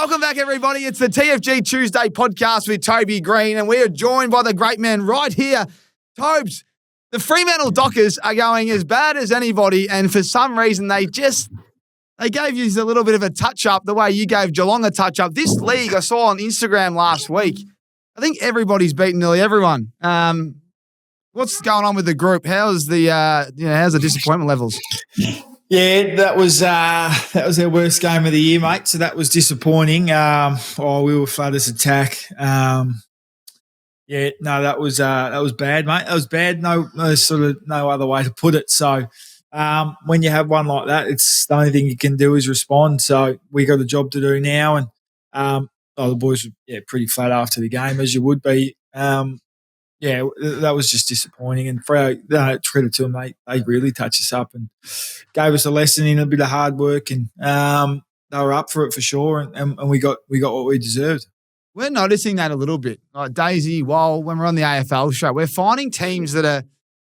Welcome back, everybody. It's the TFG Tuesday podcast with Toby, Greene, and we are joined by the great man right here, Tobes. The Fremantle Dockers are going as bad as anybody, and for some reason they gave you a little bit of a touch-up the way you gave Geelong a touch-up. This league I saw on Instagram last week, I think everybody's beaten nearly everyone. What's going on with the group? How's the disappointment levels? Yeah, that was our worst game of the year, mate. So that was disappointing. We were flat as attack. That was bad, mate. That was bad. No other way to put it. So when you have one like that, it's the only thing you can do is respond. So we got a job to do now, and the boys were pretty flat after the game, as you would be. That was just disappointing. And Freo, credit to them, they really touched us up and gave us a lesson in a bit of hard work, and they were up for it for sure, and we got what we deserved. We're noticing that a little bit. Like Daisy, when we're on the AFL show, we're finding teams that are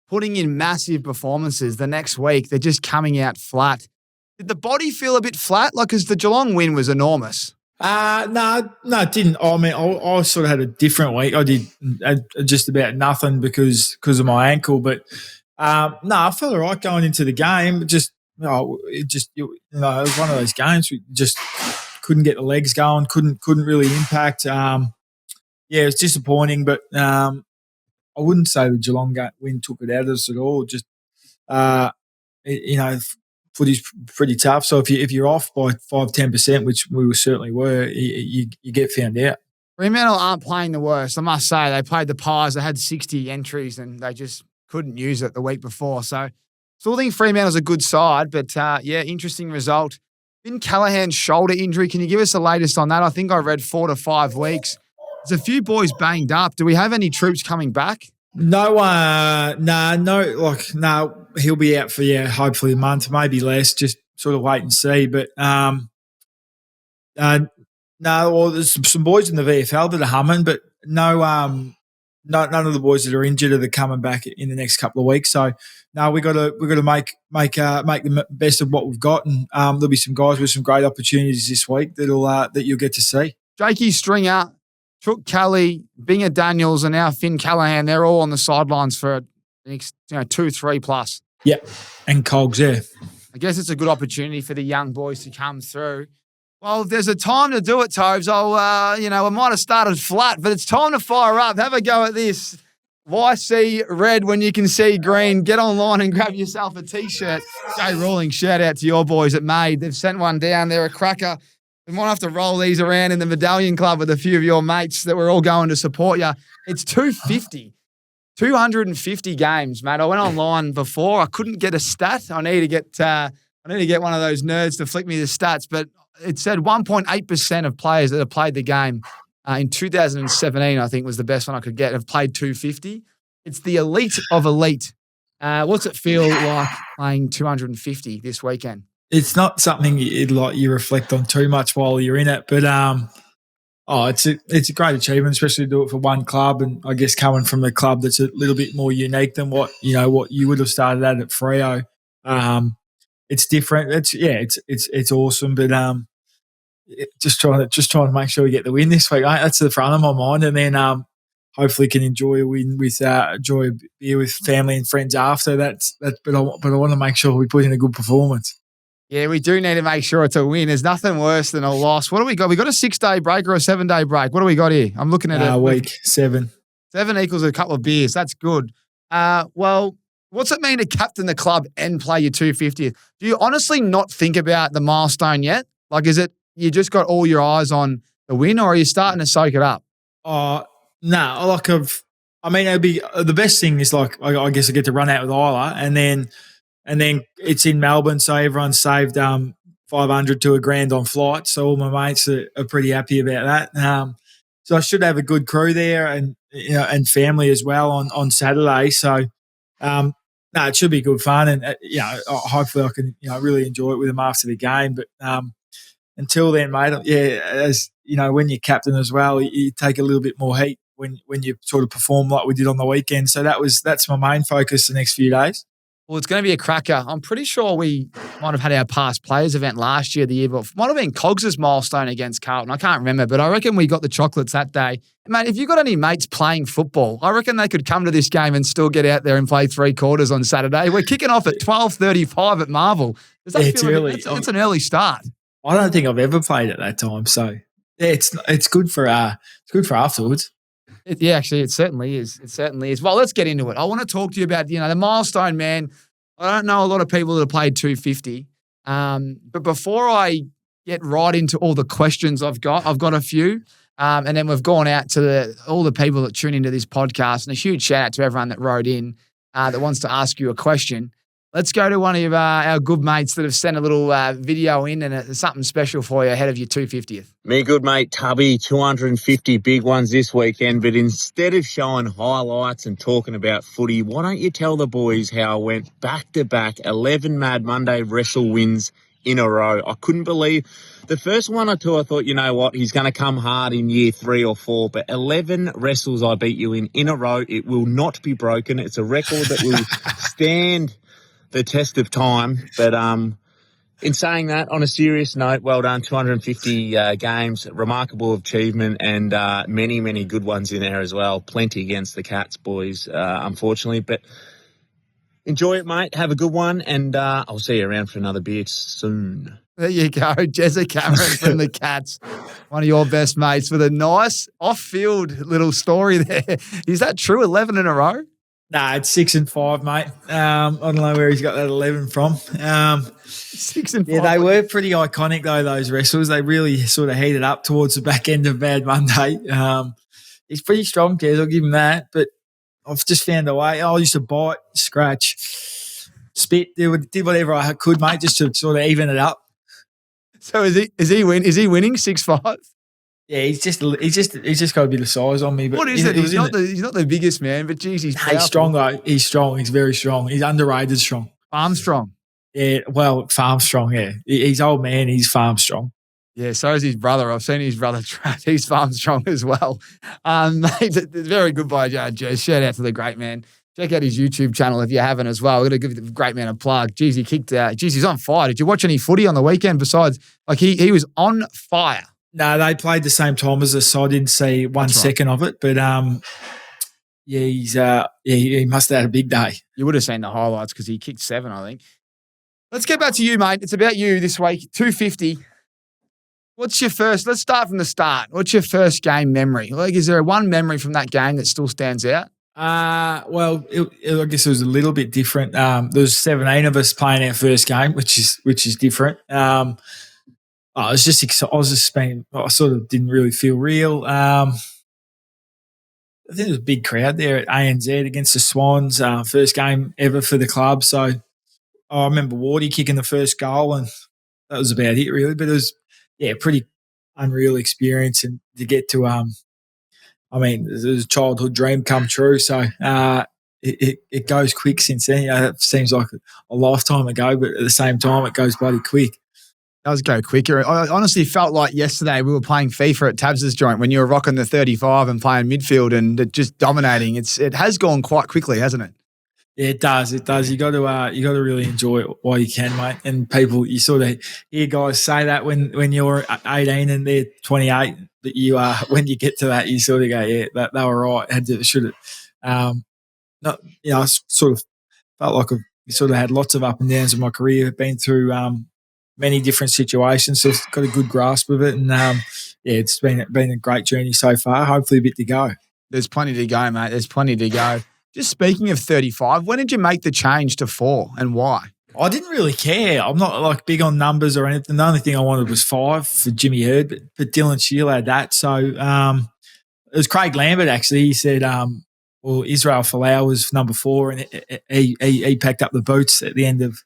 putting in massive performances the next week. They're just coming out flat. Did the body feel a bit flat? Like, because the Geelong win was enormous. No, it didn't. I mean, I sort of had a different week. I did just about nothing because of my ankle. But I felt all right going into the game. It was one of those games we just couldn't get the legs going. Couldn't really impact. It was disappointing. But I wouldn't say the Geelong win took it out of us at all. Just footy's pretty tough. So if you're off by 5-10%, which we certainly were, you get found out. Fremantle aren't playing the worst, I must say. They played the Pies. They had 60 entries and they just couldn't use it the week before. So still think Fremantle's a good side, but interesting result. Finn Callahan's shoulder injury. Can you give us the latest on that? I think I read 4 to 5 weeks. There's a few boys banged up. Do we have any troops coming back? No, he'll be out for, hopefully a month, maybe less, just sort of wait and see. But, there's some boys in the VFL that are humming, but none of the boys that are injured are coming back in the next couple of weeks. So, we got to make the best of what we've got, and there'll be some guys with some great opportunities this week that you'll get to see. Jakey Stringer, Chook Kelly, Binger Daniels, and now Finn Callahan, they're all on the sidelines for the next 2-3 plus. Yep, and Cogs, yeah. I guess it's a good opportunity for the young boys to come through. Well, if there's a time to do it, Tobes, I might have started flat, but it's time to fire up. Have a go at this. Why see red when you can see green? Get online and grab yourself a T-shirt. Jay Rawling, shout out to your boys at Made. They've sent one down. They're a cracker. We might have to roll these around in the Medallion Club with a few of your mates that we're all going to support you. It's 250 games, mate. I went online before. I couldn't get a stat. I need to get one of those nerds to flick me the stats. But it said 1.8% of players that have played the game in 2017, I think was the best one I could get, have played 250. It's the elite of elite. What's it feel like playing 250 this weekend? It's not something you reflect on too much while you're in it, but it's a great achievement, especially to do it for one club, and I guess coming from a club that's a little bit more unique than what you would have started at Freo. It's different. It's awesome, but just trying to make sure we get the win this week. That's the front of my mind, and then hopefully can enjoy a win with enjoy a beer with family and friends after. But I want to make sure we put in a good performance. Yeah, we do need to make sure it's a win. There's nothing worse than a loss. What do we got? We got a 6-day break or a 7-day break? What do we got here? I'm looking at it. Week 7. 7 equals a couple of beers. That's good. Well, what's it mean to captain the club and play your 250th? Do you honestly not think about the milestone yet? Like, is it you just got all your eyes on the win, or are you starting to soak it up? No. It'd be the best thing is I guess I get to run out with Isla, and then it's in Melbourne, so everyone's saved $500 to $1,000 on flights. So all my mates are pretty happy about that. So I should have a good crew there, and family as well on Saturday. So it should be good fun, and hopefully I can really enjoy it with them after the game. But until then, mate, as you know, when you're captain as well, you take a little bit more heat when you sort of perform like we did on the weekend. So that's my main focus the next few days. Well, it's going to be a cracker. I'm pretty sure we might have had our past players event last year, the year before. Might have been Cogs' milestone against Carlton. I can't remember, but I reckon we got the chocolates that day. Mate, if you got any mates playing football, I reckon they could come to this game and still get out there and play 3 quarters on Saturday. We're kicking off at 12:35 at Marvel. Does that It's feel early. It's an early start. I don't think I've ever played at that time, so yeah, it's good for afterwards. Actually, it certainly is. It certainly is. Well, let's get into it. I want to talk to you about, the milestone, man. I don't know a lot of people that have played 250. But before I get right into all the questions I've got a few. And then we've gone out to all the people that tune into this podcast, and a huge shout out to everyone that wrote in that wants to ask you a question. Let's go to one of our good mates that have sent a little video in, and it's something special for you ahead of your 250th. Me good mate Toby, 250 big ones this weekend, but instead of showing highlights and talking about footy, why don't you tell the boys how I went back-to-back 11 Mad Monday wrestle wins in a row. I couldn't believe the first one or two. I thought, you know what, he's going to come hard in year 3 or 4, but 11 wrestles I beat you in a row. It will not be broken. It's a record that will stand the test of time. But in saying that, on a serious note, well done, 250 games, remarkable achievement, and many, many good ones in there as well. Plenty against the Cats, boys, unfortunately. But enjoy it, mate. Have a good one, and I'll see you around for another beer soon. There you go, Jezza Cameron from the Cats, one of your best mates, with a nice off-field little story there. Is that true, 11 in a row? Nah, it's 6 and 5, mate. I don't know where he's got that 11 from. 6 and 5. Yeah, they were pretty iconic though, those wrestles. They really sort of heated up towards the back end of Bad Monday. He's pretty strong, Jez, I'll give him that. But I've just found a way. I used to bite, scratch, spit, did whatever I could, mate, just to sort of even it up. So is he winning 6'5"? Yeah, he's just got a bit of size on me. But what is it? He's not the biggest man, but geez, he's strong though. He's strong. He's very strong. He's underrated strong. Farm strong. Yeah, well, farm strong. Yeah, he's old man. He's farm strong. Yeah, so is his brother. I've seen his brother track. He's farm strong as well. Mate, it's very good by Jez. Shout out to the great man. Check out his YouTube channel if you haven't as well. We're going to give the great man a plug. Geez, he kicked out. Geez, he's on fire. Did you watch any footy on the weekend besides, like, he was on fire? No, they played the same time as us, so I didn't see one second of it. But, he must have had a big day. You would have seen the highlights because he kicked 7, I think. Let's get back to you, mate. It's about you this week, 250. Let's start from the start. What's your first game memory? Like, is there one memory from that game that still stands out? I guess it was a little bit different. There was 17 of us playing our first game, which is different. I was just excited. I sort of didn't really feel real. I think there was a big crowd there at ANZ against the Swans. First game ever for the club. So I remember Wardy kicking the first goal, and that was about it really. But it was, pretty unreal experience, and to get to it was a childhood dream come true. So it goes quick since then. It seems like a lifetime ago, but at the same time, it goes bloody quick. It does go quicker. I honestly felt like yesterday we were playing FIFA at Tabs' joint when you were rocking the 35 and playing midfield and just dominating. It has gone quite quickly, hasn't it? Yeah, it does. It does. You got to really enjoy it while you can, mate. And people, you sort of hear guys say that when you're 18 and they're 28, but you are when you get to that, you sort of go, yeah, that they were right. Should have. I sort of felt like I've sort of had lots of up and downs in my career. Been through many different situations, so I've got a good grasp of it. And it's been a great journey so far. Hopefully, a bit to go. There's plenty to go, mate. There's plenty to go. Just speaking of 35, when did you make the change to 4 and why? I didn't really care. I'm not like big on numbers or anything. The only thing I wanted was 5 for Jimmy Hurd, but Dylan Shield had that. So it was Craig Lambert actually. He said, Israel Folau was number 4, and he packed up the boots at the end of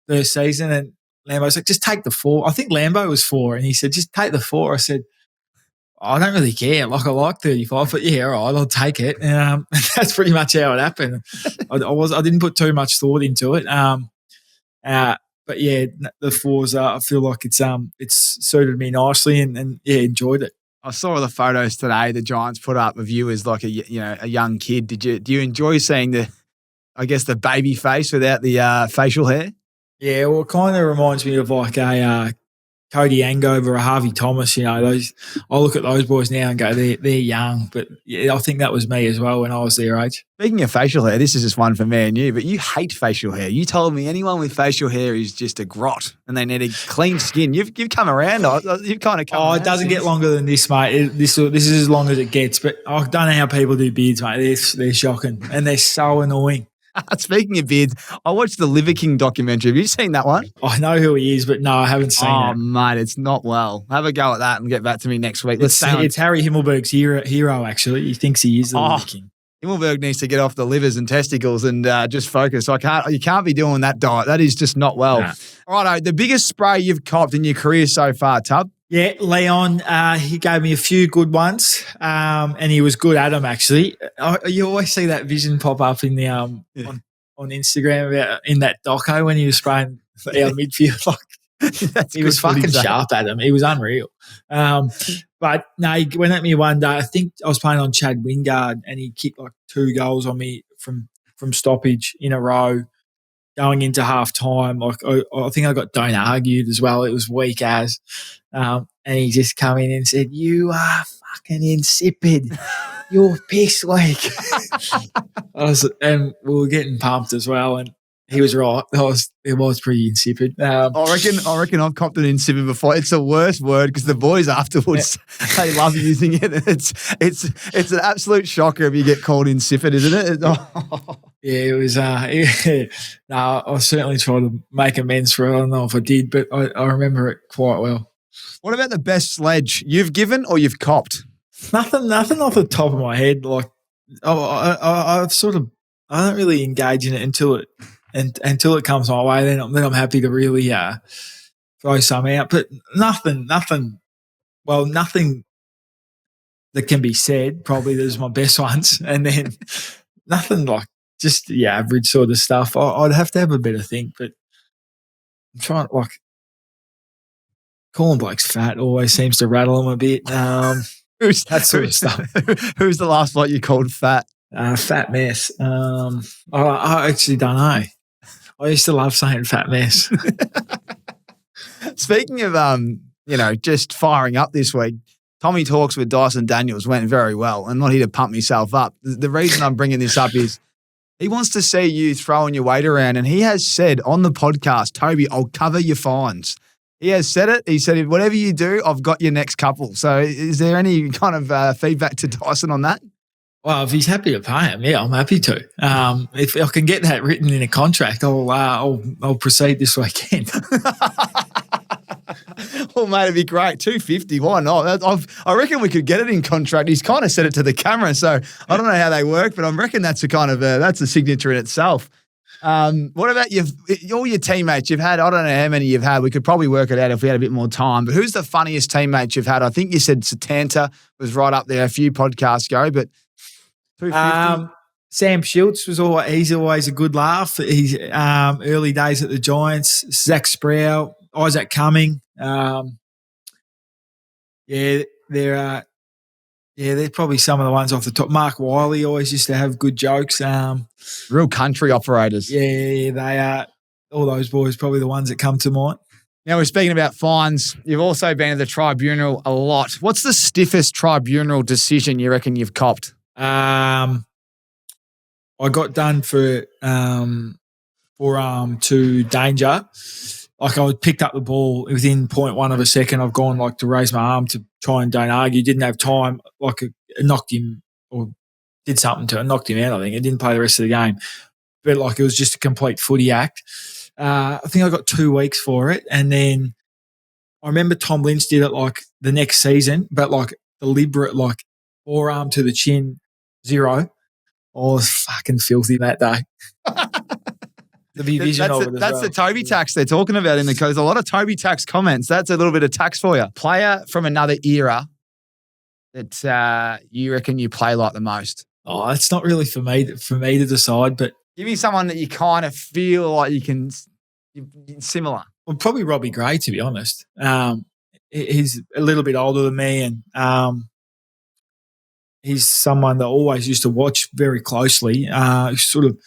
first season. And Lambo was like, just take the 4. I think Lambo was 4, and he said, just take the 4. I said, I don't really care. Like, I like 35, but yeah, all right, I'll take it. That's pretty much how it happened. I didn't put too much thought into it. But yeah, the 4s, I feel like it's suited me nicely, and enjoyed it. I saw the photos today the Giants put up of you as like a young kid. Do you enjoy seeing the I guess, the baby face without the facial hair. Yeah, well, it kind of reminds me of like a Cody Angover or Harvey Thomas. You know, those. I look at those boys now and go, they're young, but yeah, I think that was me as well when I was their age. Speaking of facial hair, this is just one for me and you, but you hate facial hair. You told me anyone with facial hair is just a grot and they need a clean skin. You've come around. You've kind of come around. It doesn't get longer than this, mate. This is as long as it gets. But I don't know how people do beards, mate. They're shocking and they're so annoying. Speaking of beards, I watched the Liver King documentary. Have you seen that one? I know who he is, but no, I haven't seen it. Oh, mate, it's not well. Have a go at that and get back to me next week. It's Harry Himmelberg's hero, actually. He thinks he is the Liver King. Himmelberg needs to get off the livers and testicles and just focus. You can't be doing that diet. That is just not well. Nah. Righto, the biggest spray you've copped in your career so far, Tub? Yeah, Leon, he gave me a few good ones, and he was good at them, actually. You always see that vision pop up in the on Instagram about in that doco when he was spraying our midfield. Like, he was fucking sharp at him. He was unreal. But no, he went at me one day. I think I was playing on Chad Wingard, and he kicked like 2 goals on me from stoppage in a row, going into half time. Like I think I got don't argued as well. It was weak as, and he just come in and said, "You are fucking insipid. You're piss weak." And we were getting pumped as well, and he was right. It was pretty insipid. I reckon I've copped an insipid before. It's the worst word because the boys afterwards they love using it. It's an absolute shocker if you get called insipid, isn't it? Yeah, it was. No, I certainly tried to make amends for it. I don't know if I did, but I remember it quite well. What about the best sledge you've given or you've copped? Nothing off the top of my head. Like, I've sort of, I don't really engage in it until it comes my way. Then I'm happy to really throw some out. But nothing. Well, nothing that can be said. Probably those are my best ones, and then nothing like just the average sort of stuff. I'd have to have a better think, but I'm trying like calling blokes fat always seems to rattle them a bit. That sort of stuff. Who's the last bloke you called fat? Fat mess. I actually don't know. I used to love saying fat mess. Speaking of, just firing up this week, Tommy Talks with Dyson Daniels went very well. And not here to pump myself up. The reason I'm bringing this up is he wants to see you throwing your weight around. And he has said on the podcast, Toby, I'll cover your fines. He has said it. He said, whatever you do, I've got your next couple. So is there any kind of feedback to Dyson on that? Well, if he's happy to pay him, yeah, I'm happy to. If I can get that written in a contract, I'll proceed this weekend. Well, mate, it'd be great. $250, why not? I reckon we could get it in contract. He's kind of said it to the camera, so I don't know how they work, but I reckon that's that's a signature in itself. What about all your teammates you've had? I don't know how many you've had. We could probably work it out if we had a bit more time. But who's the funniest teammate you've had? I think you said Satanta was right up there a few podcasts ago, but 250. Sam Schultz he's always a good laugh. He's early days at the Giants. Zach Sproul, Isaac Cumming. They're probably some of the ones off the top. Mark Wiley always used to have good jokes. Real country operators. Yeah, they are. All those boys probably the ones that come to mind. Now, we're speaking about fines. You've also been at the tribunal a lot. What's the stiffest tribunal decision you reckon you've copped? I got done for to danger. Like I picked up the ball within 0.1 of a second. I've gone like to raise my arm to try and don't argue. Didn't have time. Like it knocked him or did something to it. Knocked him out, I think. It didn't play the rest of the game. But like it was just a complete footy act. I think I got 2 weeks for it. And then I remember Tom Lynch did it like the next season, but like deliberate, like forearm to the chin, 0. I was fucking filthy that day. That's the Toby tax they're talking about in the code. There's a lot of Toby tax comments. That's a little bit of tax for you. Player from another era that you reckon you play like the most? Oh, it's not really for me to decide, but give me someone that you kind of feel like you can similar. Well, probably Robbie Gray, to be honest. He's a little bit older than me, and he's someone that I always used to watch very closely. Sort of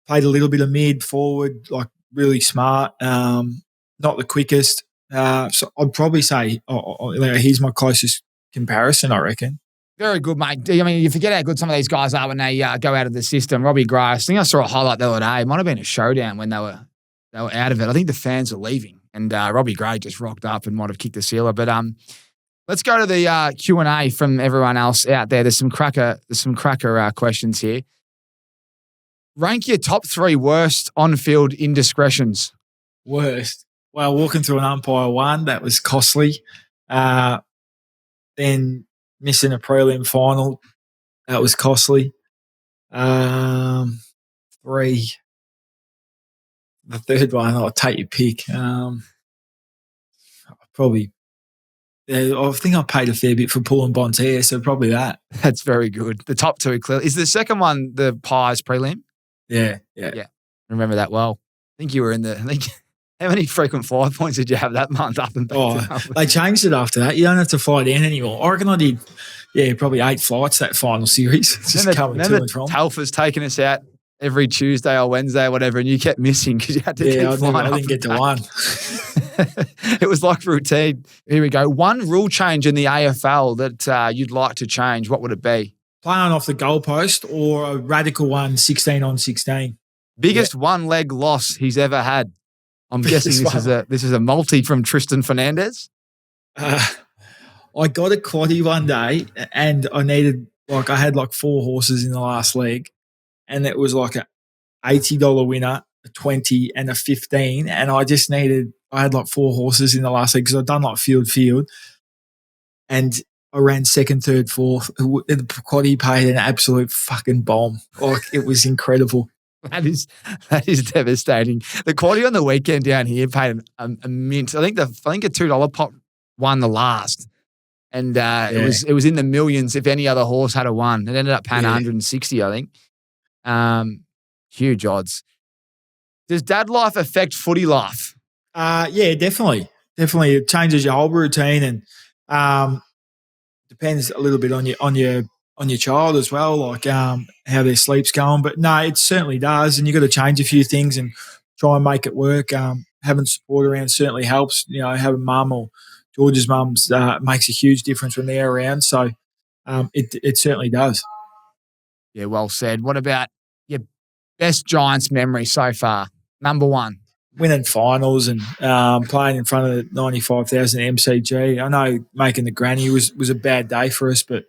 played a little bit of mid forward, like really smart. Not the quickest. So I'd probably say he's my closest comparison, I reckon. Very good, mate. I mean, you forget how good some of these guys are when they go out of the system. Robbie Gray, I think I saw a highlight the other day. It might have been a showdown when they were out of it. I think the fans were leaving, and Robbie Gray just rocked up and might have kicked the sealer. But let's go to the Q&A from everyone else out there. There's some cracker questions here. Rank your top 3 worst on-field indiscretions. Worst? Well, walking through an umpire one, that was costly. Then missing a prelim final, that was costly. 3. The third one, I'll take your pick. Probably. I think I paid a fair bit for pulling Bond's hair, so probably that. That's very good. The top 2 clearly. Is the second one the Pies prelim? Yeah. Remember that well. I think you were in the. How many frequent flyer points did you have that month up and back? They changed it after that. You don't have to fly down anymore. I reckon I did, probably 8 flights that final series. Just coming to and from. Telfa's taking us out every Tuesday or Wednesday or whatever, and you kept missing because you had to keep flying. I didn't get to one. It was like routine. Here we go. One rule change in the AFL that you'd like to change, what would it be? Playing off the goalpost or a radical one, 16 on 16. Biggest one-leg loss he's ever had. I'm guessing this is a multi from Tristan Fernandez. I got a quaddie one day and I had 4 horses in the last leg, and it was like a $80 winner, a 20 and a 15. And I had 4 horses in the last league because I'd done field. And I ran second, third, fourth. The quaddie paid an absolute fucking bomb. It was incredible. That is devastating. The quaddie on the weekend down here paid a mint. I think a $2 pop won the last, and it was in the millions if any other horse had a won. It ended up paying 160, I think. Huge odds. Does dad life affect footy life? Yeah, definitely. Definitely, it changes your whole routine, and depends a little bit on your child as well, like how their sleep's going. But no, it certainly does, and you've got to change a few things and try and make it work. Having support around certainly helps. Having mum or George's mum's makes a huge difference when they're around. So it certainly does. Yeah, well said. What about your best Giants memory so far? Number 1. Winning finals and playing in front of 95,000 MCG. I know making the granny was a bad day for us, but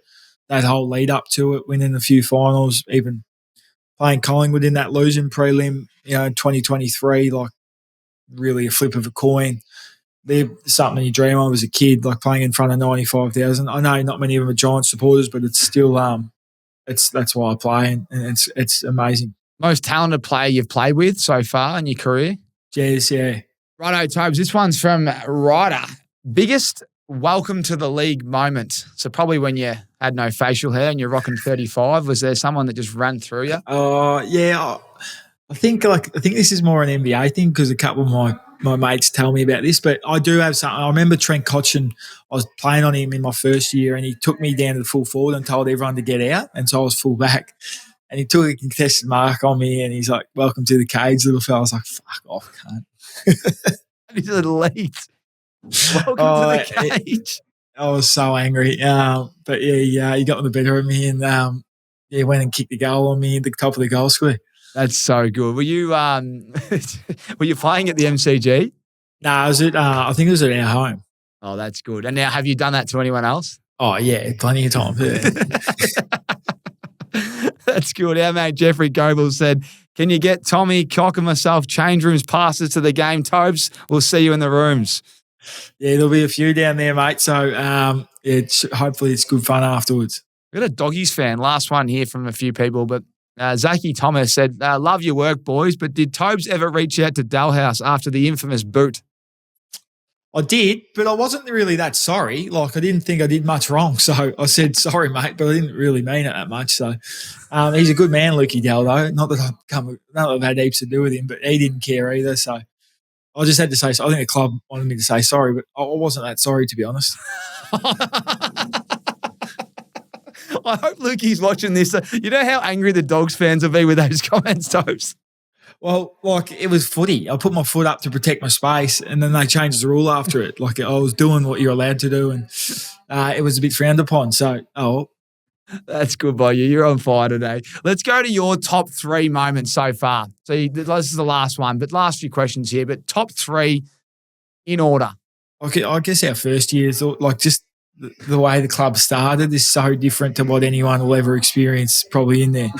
that whole lead up to it, winning a few finals, even playing Collingwood in that losing prelim, in 2023, really a flip of a coin. They're something you dream of as a kid, like playing in front of 95,000. I know not many of them are Giants supporters, but it's still that's why I play, and it's amazing. Most talented player you've played with so far in your career? Jez, yeah. Righto, Tobes. This one's from Ryder. Biggest welcome to the league moment. So probably when you had no facial hair and you're rocking 35. Was there someone that just ran through you? Yeah. I think this is more an NBA thing because a couple of my mates tell me about this, but I do have something. I remember Trent Cotchin, I was playing on him in my first year, and he took me down to the full forward and told everyone to get out, and so I was full back. And he took a contested mark on me, and he's like, "Welcome to the cage, little fella." I was like, "Fuck off, cunt." He's elite. Welcome to the cage. I was so angry. But yeah, he got the better of me, and went and kicked the goal on me at the top of the goal square. That's so good. Were you were you playing at the MCG? No, I think it was at our home. Oh, that's good. And now, have you done that to anyone else? Oh yeah, plenty of times. Yeah. That's good. Our mate Jeffrey Goebel said, "Can you get Tommy, Cock and myself change rooms passes to the game, Tobes? We'll see you in the rooms." Yeah, there'll be a few down there, mate. So hopefully it's good fun afterwards. We got a Doggies fan. Last one here from a few people, but Zachy Thomas said, "Love your work, boys, but did Tobes ever reach out to Dalhouse after the infamous boot?" I did, but I wasn't really that sorry. I didn't think I did much wrong. So I said, "Sorry, mate," but I didn't really mean it that much. So he's a good man, Lukey Dell, though. Not that I've had heaps to do with him, but he didn't care either. So I just had to say, so I think the club wanted me to say sorry, but I wasn't that sorry, to be honest. I hope Lukey's watching this. You know how angry the Dogs fans will be with those comments, Tobes? Well, like it was footy. I put my foot up to protect my space, and then they changed the rule after it. Like I was doing what you're allowed to do, and it was a bit frowned upon. So, That's good by you. You're on fire today. Let's go to your top 3 moments so far. So this is the last one, but last few questions here. But top 3 in order. I guess our first year is like just the way the club started is so different to what anyone will ever experience probably in there.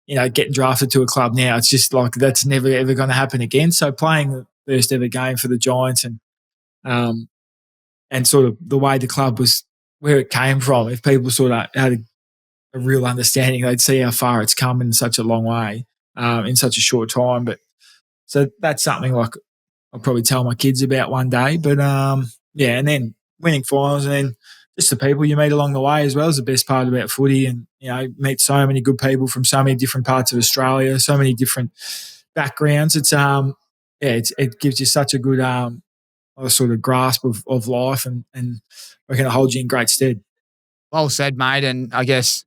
You know, getting drafted to a club now, it's just like that's never ever going to happen again. So playing the first ever game for the Giants and sort of the way the club was, where it came from, if people sort of had a real understanding, they'd see how far it's come in such a long way in such a short time. But so that's something like I'll probably tell my kids about one day. But and then winning finals and then just the people you meet along the way as well is the best part about footy. And, you know, meet so many good people from so many different parts of Australia, so many different backgrounds. It's it gives you such a good sort of grasp of life and we're going to hold you in great stead. Well said, mate. And I guess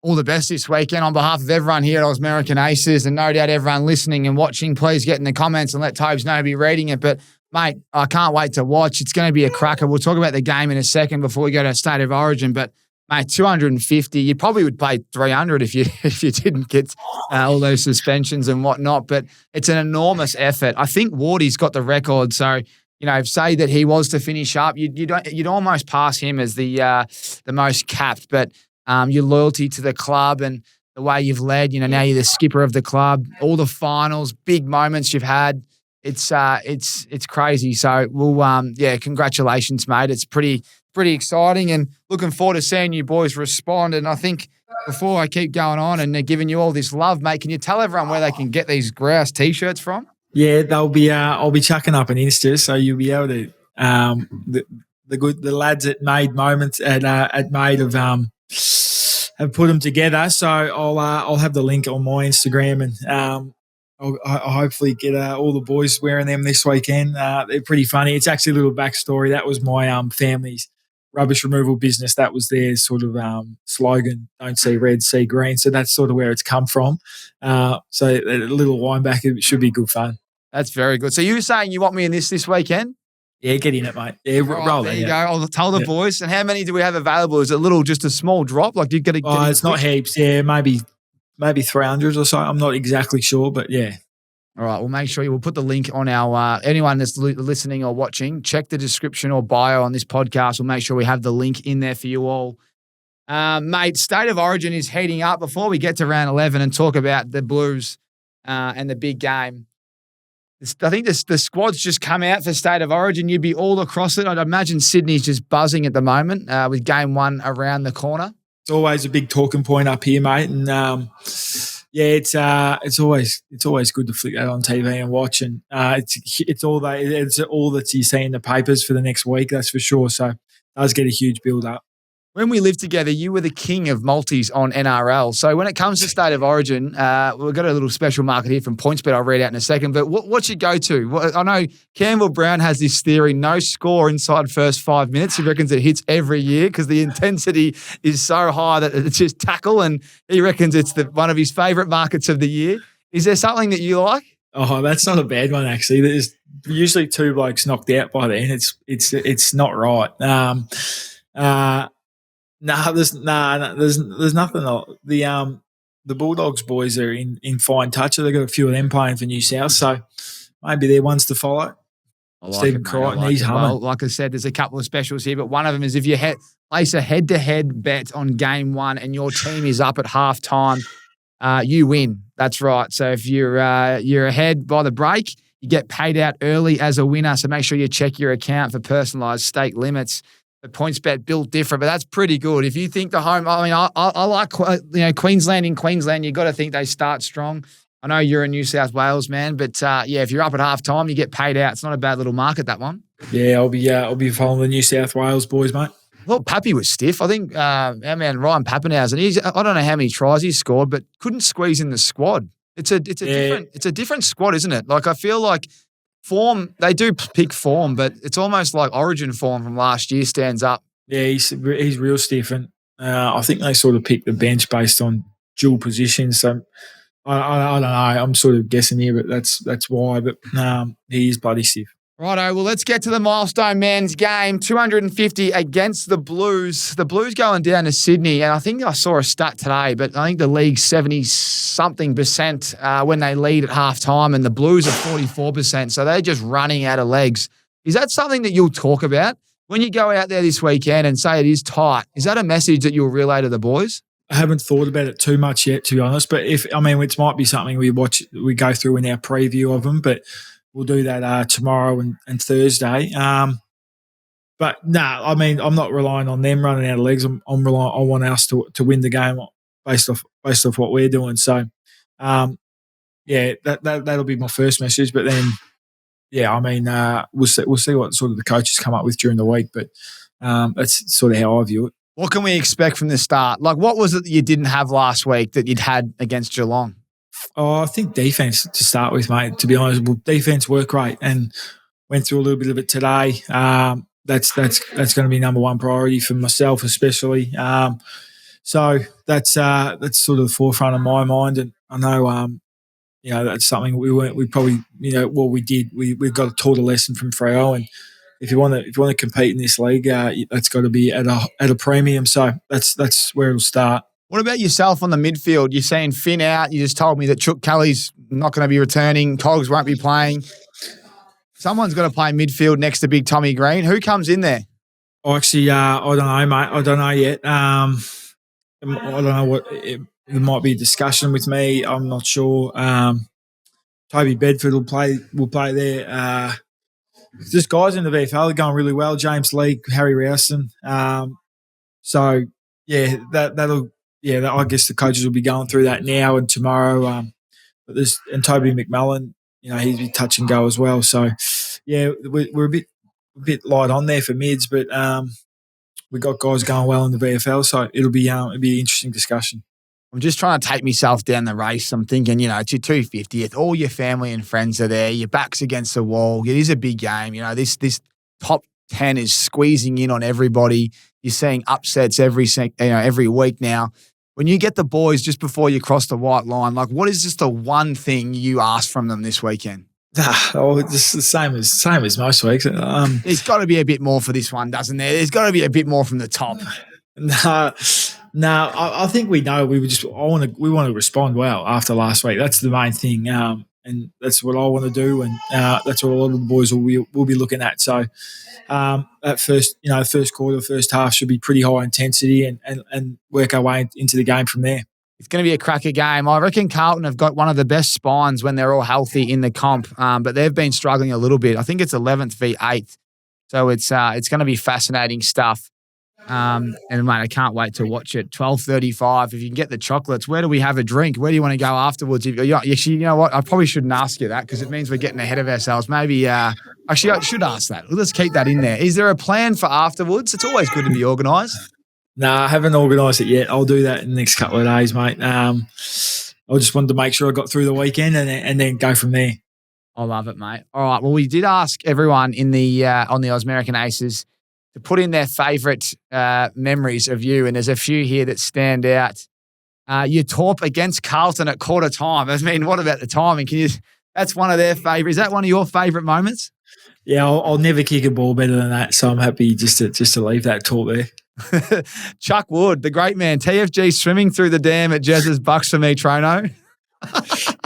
all the best this weekend on behalf of everyone here at Oz American Aces and no doubt everyone listening and watching. Please get in the comments and let Tobes know to be reading it. But, mate, I can't wait to watch. It's going to be a cracker. We'll talk about the game in a second before we go to State of Origin. But, mate, 250, you probably would play 300 if you didn't get all those suspensions and whatnot. But it's an enormous effort. I think Wardy's got the record. So, you know, say that he was to finish up, you'd almost pass him as the most capped. But your loyalty to the club and the way you've led, you know, now you're the skipper of the club, all the finals, big moments you've had. It's crazy. So we'll, congratulations, mate. It's pretty exciting and looking forward to seeing you boys respond. And I think before I keep going on and giving you all this love, mate, can you tell everyone where they can get these Grouse t-shirts from? Yeah, they'll be. I'll be chucking up an Insta, so you'll be able to. The lads at Made Moments at Made have put them together. So I'll have the link on my Instagram and I'll hopefully get all the boys wearing them this weekend. They're pretty funny. It's actually a little backstory. That was my family's rubbish removal business. That was their sort of slogan, don't see red, see green. So that's sort of where it's come from. So a little wind back, it should be good fun. That's very good. So you were saying you want me in this weekend? Yeah, get in it, mate. Yeah, roll there you go. I'll tell the boys. And how many do we have available? Is it just a small drop? Like, do you get a? It's not heaps. Yeah, maybe 300 or so. I'm not exactly sure, but yeah. All right, we'll make sure we'll put the link on our anyone that's listening or watching. Check the description or bio on this podcast. We'll make sure we have the link in there for you all. Mate, State of Origin is heating up. Before we get to round 11 and talk about the Blues and the big game, I think the squad's just come out for State of Origin. You'd be all across it. I'd imagine Sydney's just buzzing at the moment with game 1 around the corner. It's always a big talking point up here, mate. And it's always good to flick that on TV and watch. And it's all that you see in the papers for the next week. That's for sure. So it does get a huge build up. When we lived together, you were the king of multis on NRL. So when it comes to State of Origin, we've got a little special market here from PointsBet I'll read out in a second. But what's your go-to? I know Campbell Brown has this theory, no score inside first 5 minutes. He reckons it hits every year because the intensity is so high that it's just tackle, and he reckons it's one of his favourite markets of the year. Is there something that you like? Oh, that's not a bad one, actually. There's usually 2 blokes knocked out by then. It's not right. There's nothing. The Bulldogs boys are in fine touch. They've got a few of them playing for New South, so maybe they're ones to follow. Stephen Crichton, he's humming. Well, like I said, there's a couple of specials here, but one of them is if you place a head-to-head bet on game 1 and your team is up at halftime, you win. That's right. So if you're ahead by the break, you get paid out early as a winner. So make sure you check your account for personalised stake limits. The PointsBet built different, but that's pretty good. If you think the home, I mean, I like Queensland. In Queensland, you got to think they start strong. I know you're a New South Wales man, but if you're up at halftime, you get paid out. It's not a bad little market, that one. Yeah, I'll be following the New South Wales boys, mate. Well, Pappy was stiff. I think our man Ryan Papenhuyzen, I don't know how many tries he scored, but couldn't squeeze in the squad. It's a different squad, isn't it? Like I feel like. Form, they do pick form, but it's almost like Origin form from last year stands up. Yeah, he's real stiff, and I think they sort of pick the bench based on dual positions. So I don't know. I'm sort of guessing here, but that's why. But he is bloody stiff. Righto, well, let's get to the milestone men's game. 250 against the Blues. The Blues going down to Sydney, and I think I saw a stat today, but I think the league's 70-something% when they lead at halftime, and the Blues are 44%, so they're just running out of legs. Is that something that you'll talk about? When you go out there this weekend and say it is tight, is that a message that you'll relay to the boys? I haven't thought about it too much yet, to be honest, but it might be something we go through in our preview of them, but we'll do that tomorrow and Thursday. But no, I'm not relying on them running out of legs. I'm relying. I want us to win the game based off what we're doing. So, that'll be my first message. But then, we'll see what sort of the coaches come up with during the week. But that's sort of how I view it. What can we expect from the start? Like, what was it that you didn't have last week that you'd had against Geelong? Oh, I think defense to start with, mate. To be honest, defense worked great and went through a little bit of it today. That's going to be number one priority for myself, especially. So that's sort of the forefront of my mind, and I know that's something we did. We've got taught a lesson from Freo, and if you want to compete in this league, that's got to be at a premium. So that's where it'll start. What about yourself on the midfield? You're saying Finn out. You just told me that Chook Kelly's not going to be returning. Cogs won't be playing. Someone's got to play midfield next to Big Tommy Greene. Who comes in there? Actually, I don't know, mate. I don't know yet. I don't know what there might be a discussion with me. I'm not sure. Toby Bedford will play there. Just guys in the VFL are going really well. James Lee, Harry Rowson. So yeah, that'll. Yeah, I guess the coaches will be going through that now and tomorrow. But and Toby McMullen, he's a bit touch and go as well. So, yeah, we're a bit light on there for mids, but we got guys going well in the VFL, so it'll be an interesting discussion. I'm just trying to take myself down the race. I'm thinking, it's your 250th. All your family and friends are there. Your back's against the wall. It is a big game. This top 10 is squeezing in on everybody. You're seeing upsets every week now. When you get the boys just before you cross the white line, like, what is just the one thing you ask from them this weekend? It's the same as most weeks. There's got to be a bit more for this one, doesn't there? There's got to be a bit more from the top. No, I think we know. We want to respond well after last week. That's the main thing, and that's what I want to do, and that's what a lot of the boys will be looking at. So, at first quarter, first half should be pretty high intensity, and work our way into the game from there. It's going to be a cracker game. I reckon Carlton have got one of the best spines when they're all healthy in the comp, but they've been struggling a little bit. I think it's 11th v 8th, so it's going to be fascinating stuff. And mate, I can't wait to watch it. 12:35. If you can get the chocolates, where do we have a drink? Where do you want to go afterwards? Actually, you know what? I probably shouldn't ask you that because it means we're getting ahead of ourselves. Maybe, actually, I should ask that. Let's keep that in there. Is there a plan for afterwards? It's always good to be organised. No, I haven't organised it yet. I'll do that in the next couple of days, mate. I just wanted to make sure I got through the weekend and then go from there. I love it, mate. All right. Well, we did ask everyone in the on the Ausmerican Aces to put in their favourite memories of you, and there's a few here that stand out. You torp against Carlton at quarter time. I mean, what about the timing? That's one of their favourites. Is that one of your favourite moments? Yeah, I'll never kick a ball better than that, so I'm happy just to leave that torp there. Chuck Wood, the great man, TFG swimming through the dam at Jez's Bucks for me, Trono.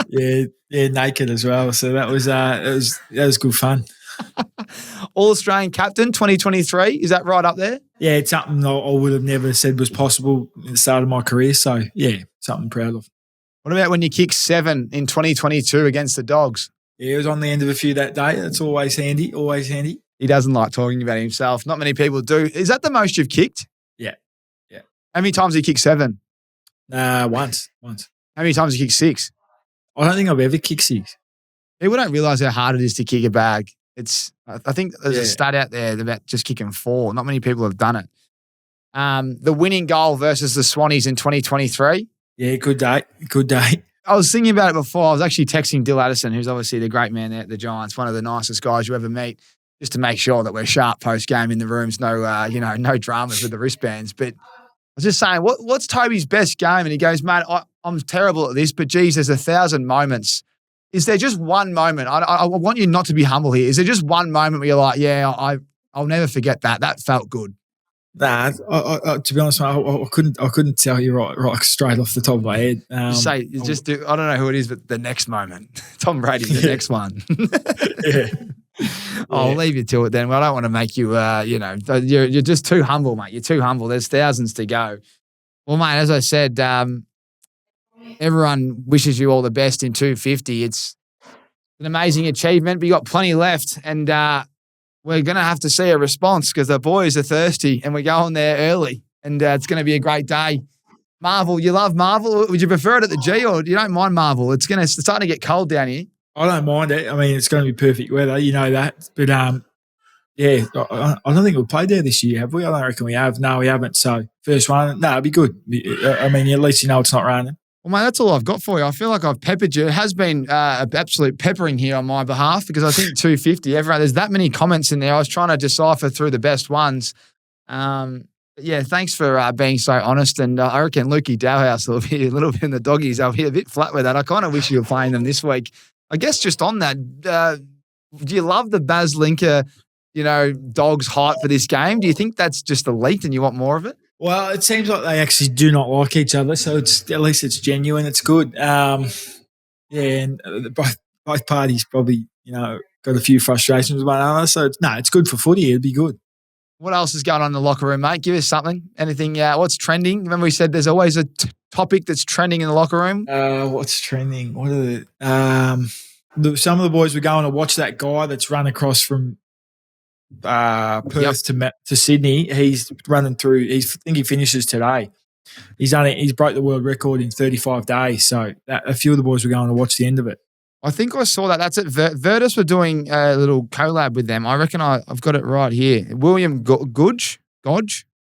yeah, naked as well. So that was good fun. All-Australian captain 2023. Is that right up there? Yeah, it's something I would have never said was possible at the start of my career. So, yeah, something I'm proud of. What about when you kicked 7 in 2022 against the Dogs? Yeah, it was on the end of a few that day. That's always handy, always handy. He doesn't like talking about himself. Not many people do. Is that the most you've kicked? Yeah. How many times have you kicked 7? Once. How many times have you kicked 6? I don't think I've ever kicked 6. People don't realise how hard it is to kick a bag. I think there's a stat out there about just kicking 4. Not many people have done it. The winning goal versus the Swannies in 2023. Yeah, good day. I was thinking about it before. I was actually texting Dill Addison, who's obviously the great man there at the Giants, one of the nicest guys you ever meet, just to make sure that we're sharp post-game in the rooms, no dramas with the wristbands. But I was just saying, what's Toby's best game? And he goes, mate, I'm terrible at this, but geez, there's 1,000 moments. Is there just one moment? I want you not to be humble here. Is there just one moment where you're like, yeah, I'll never forget that. That felt good. Nah, to be honest, mate, I couldn't tell you right straight off the top of my head. I don't know who it is, but the next moment, Tom Brady's the next one. I'll leave you to it then. Well, I don't want to make you, you're just too humble, mate. You're too humble. There's thousands to go. Well, mate, as I said, everyone wishes you all the best in 250. It's an amazing achievement, but you got plenty left, and we're going to have to see a response because the boys are thirsty and we're going there early, and it's going to be a great day. Marvel, you love Marvel? Would you prefer it at the G or you don't mind Marvel? It's starting to get cold down here. I don't mind it. I mean, it's going to be perfect weather, you know that. But, I don't think we've played there this year, have we? I don't reckon we have. No, we haven't. So, first one, it'd be good. I mean, at least you know it's not raining. Well, mate, that's all I've got for you. I feel like I've peppered you. It has been an absolute peppering here on my behalf because I think 250, there's that many comments in there. I was trying to decipher through the best ones. Yeah, thanks for being so honest. And I reckon Lukey Dowhouse will be a little bit in the doggies. I'll be a bit flat with that. I kind of wish you were playing them this week. I guess just on that, do you love the Baz Linker, dogs hype for this game? Do you think that's just elite and you want more of it? Well, it seems like they actually do not like each other, so at least it's genuine. It's good. And both parties probably, got a few frustrations with one another. So it's good for footy. It'd be good. What else is going on in the locker room, mate? Give us something. Anything? What's trending? Remember we said there's always a topic that's trending in the locker room. What's trending? What are some of the boys were going to watch that guy that's run across from Perth to Sydney. He's running through. I think he finishes today. He's broke the world record in 35 days. So a few of the boys were going to watch the end of it. I think I saw that. That's it. Virtus were doing a little collab with them. I reckon I've got it right here. William Godge?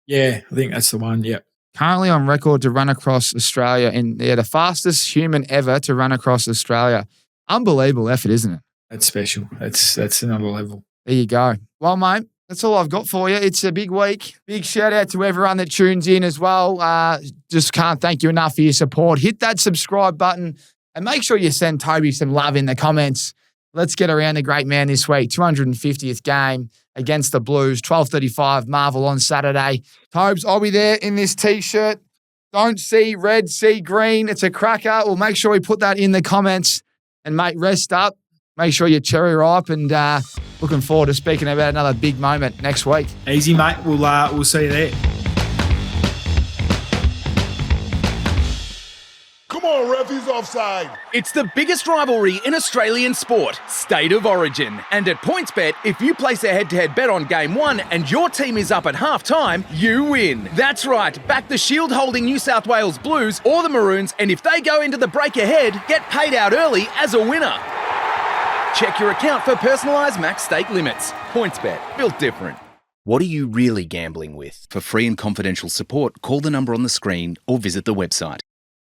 Yeah, I think that's the one. Yeah. Currently on record to run across Australia, and they're the fastest human ever to run across Australia. Unbelievable effort, isn't it? That's special. That's another level. There you go. Well, mate, that's all I've got for you. It's a big week. Big shout out to everyone that tunes in as well. Just can't thank you enough for your support. Hit that subscribe button and make sure you send Toby some love in the comments. Let's get around the great man this week. 250th game against the Blues. 12:35 Marvel on Saturday. Tobes, I'll be there in this T-shirt. Don't see red, see green. It's a cracker. We'll make sure we put that in the comments. And, mate, rest up. Make sure you're cherry ripe, and looking forward to speaking about another big moment next week. Easy, mate. We'll see you there. Come on, ref, he's offside. It's the biggest rivalry in Australian sport, State of Origin. And at PointsBet, if you place a head-to-head bet on Game 1 and your team is up at halftime, you win. That's right. Back the shield-holding New South Wales Blues or the Maroons, and if they go into the break ahead, get paid out early as a winner. Check your account for personalised max stake limits. PointsBet, built different. What are you really gambling with? For free and confidential support, call the number on the screen or visit the website.